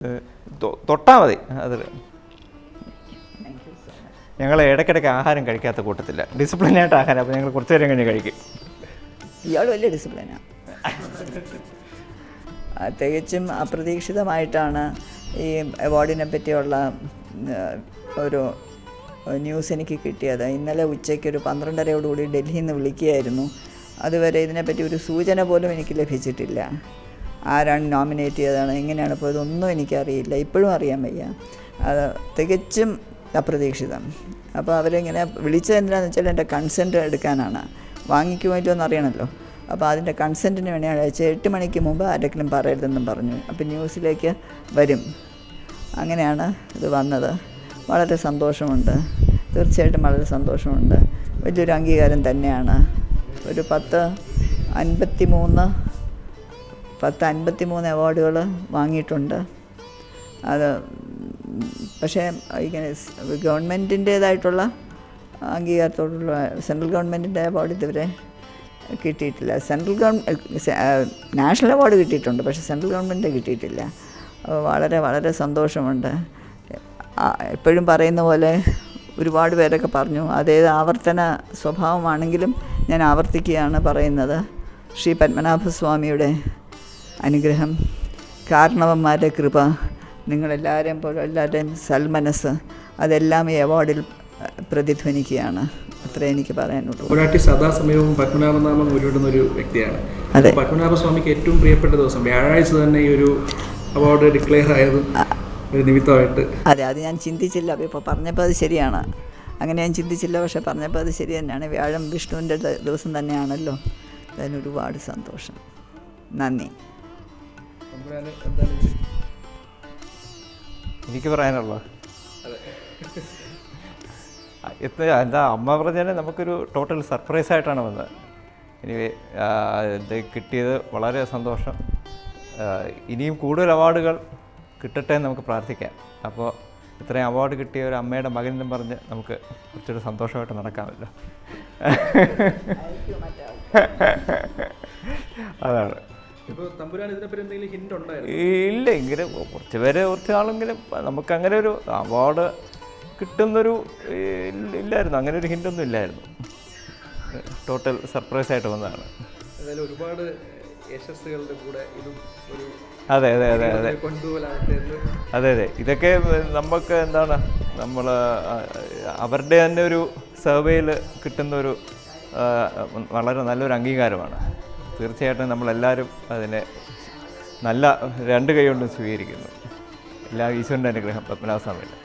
തൊട്ടാൽ മതി. അതിൽ ഞങ്ങൾ ഇടയ്ക്കിടയ്ക്ക് ആഹാരം കഴിക്കാത്ത കൂട്ടത്തില്ല, ഡിസിപ്ലിനായിട്ട് ആഹാരം. അപ്പോൾ ഞങ്ങൾ കുറച്ച് നേരം കഴിഞ്ഞ് കഴിക്കും. ഇയാൾ വലിയ ഡിസിപ്ലിനാണ്. തികച്ചും അപ്രതീക്ഷിതമായിട്ടാണ് ഈ അവാർഡിനെ പറ്റിയുള്ള ഒരു ന്യൂസ് എനിക്ക് കിട്ടിയത്. ഇന്നലെ ഉച്ചയ്ക്ക് ഒരു 12:30 ഡൽഹിയിൽ നിന്ന് വിളിക്കുകയായിരുന്നു. അതുവരെ ഇതിനെപ്പറ്റി ഒരു സൂചന പോലും എനിക്ക് ലഭിച്ചിട്ടില്ല. ആരാണ് നോമിനേറ്റ് ചെയ്തതാണ്, എങ്ങനെയാണ് പോയത്, ഒന്നും എനിക്കറിയില്ല. ഇപ്പോഴും അറിയാൻ വയ്യ. അത് തികച്ചും അപ്രതീക്ഷിതം. അപ്പോൾ അവരിങ്ങനെ വിളിച്ചത് എന്തിനാണെന്ന് വെച്ചാൽ എൻ്റെ കൺസെൻറ്റ് എടുക്കാനാണ്. വാങ്ങിക്കുമല്ലോ എന്നറിയണമല്ലോ. അപ്പോൾ അതിൻ്റെ കൺസെൻറ്റിന് വേണ്ടിയാണ് 8 മണിക്ക് മുമ്പ് ആരെങ്കിലും പറയരുതെന്നും പറഞ്ഞു. അപ്പോൾ ന്യൂസിലേക്ക് വരും. അങ്ങനെയാണ് ഇത് വന്നത്. വളരെ സന്തോഷമുണ്ട്, തീർച്ചയായിട്ടും വളരെ സന്തോഷമുണ്ട്. വലിയൊരു അംഗീകാരം തന്നെയാണ്. ഒരു 53 അവാർഡുകൾ വാങ്ങിയിട്ടുണ്ട്. അത് പക്ഷേ ഇങ്ങനെ ഗവൺമെൻറ്റിൻ്റേതായിട്ടുള്ള അംഗീകാരത്തോടുള്ള സെൻട്രൽ ഗവൺമെൻറ്റിൻ്റെ അവാർഡ് ഇതുവരെ കിട്ടിയിട്ടില്ല. നാഷണൽ അവാർഡ് കിട്ടിയിട്ടുണ്ട്, പക്ഷേ സെൻട്രൽ ഗവൺമെൻറ് കിട്ടിയിട്ടില്ല. വളരെ വളരെ സന്തോഷമുണ്ട്. എപ്പോഴും പറയുന്ന പോലെ ഒരുപാട് പേരൊക്കെ പറഞ്ഞു, അതേത് ആവർത്തന സ്വഭാവമാണെങ്കിലും ഞാൻ ആവർത്തിക്കുകയാണ് പറയുന്നത്. ശ്രീ പത്മനാഭസ്വാമിയുടെ അനുഗ്രഹം, കാരണവന്മാരുടെ കൃപ, നിങ്ങളെല്ലാവരെയും പോലെ എല്ലാവരുടെയും സൽമനസ്, അതെല്ലാം ഈ അവാർഡിൽ പ്രതിധ്വനിക്കുകയാണ്. അത്രേ എനിക്ക് പറയാനുള്ളൂ. ഒരാട്ടി സദാസമയവും പത്മനാഭനാമം ഉരുവിടുന്ന ഒരു വ്യക്തിയാണ്. അതെ, പത്മനാഭസ്വാമിക്ക് ഏറ്റവും പ്രിയപ്പെട്ട ദിവസം വ്യാഴാഴ്ച തന്നെ ഈ ഒരു അവാർഡ് ഡിക്ലെയർ ആയത് ഒരു നിമിത്തമായിട്ട്. അതെ, അത് ഞാൻ ചിന്തിച്ചില്ല. ഇപ്പോൾ പറഞ്ഞപ്പോൾ അത് ശരിയാണ്. അങ്ങനെ ഞാൻ ചിന്തിച്ചില്ല, പക്ഷേ പറഞ്ഞപ്പോൾ അത് ശരി തന്നെയാണ്. വ്യാഴം വിഷ്ണുവിൻ്റെ ദിവസം തന്നെയാണല്ലോ. അതിന് ഒരുപാട് സന്തോഷം. നന്ദി. എനിക്ക് പറയാനുള്ളൂ എന്താ, അമ്മ പറഞ്ഞാൽ നമുക്കൊരു ടോട്ടൽ സർപ്രൈസായിട്ടാണ് വന്നത്. ഇനി ഇത് കിട്ടിയത് വളരെ സന്തോഷം. ഇനിയും കൂടുതൽ അവാർഡുകൾ കിട്ടട്ടെ എന്ന് നമുക്ക് പ്രാർത്ഥിക്കാം. അപ്പോൾ ഇത്രയും അവാർഡ് കിട്ടിയ ഒരു അമ്മയുടെ മകനെന്നും പറഞ്ഞ് നമുക്ക് കുറച്ചൊരു സന്തോഷമായിട്ട് നടക്കാമല്ലോ. അതാണ്. ഇല്ല, ഇങ്ങനെ കുറച്ച് നാളെങ്കിലും നമുക്കങ്ങനെ ഒരു അവാർഡ് കിട്ടുന്നൊരു ഇല്ലായിരുന്നു, അങ്ങനെ ഒരു ഹിൻ്റൊന്നും ഇല്ലായിരുന്നു. ടോട്ടൽ സർപ്രൈസായിട്ട് വന്നതാണ്. ഒരുപാട് യശസ്സുകളുടെ കൂടെ ഇതും ഒരു അതെ അതെ അതെ അതെ അതെ അതെ ഇതൊക്കെ നമുക്ക് എന്താണ്, നമ്മൾ അവരുടെ തന്നെ ഒരു സർവേയിൽ കിട്ടുന്നൊരു വളരെ നല്ലൊരു അംഗീകാരമാണ്. തീർച്ചയായിട്ടും നമ്മളെല്ലാവരും അതിനെ നല്ല 2 കൈ കൊണ്ട് സ്വീകരിക്കുന്നു. എല്ലാ ഈശ്വരൻ്റെ അനുഗ്രഹം പത്മനാഭസ്വാമിയുടെ.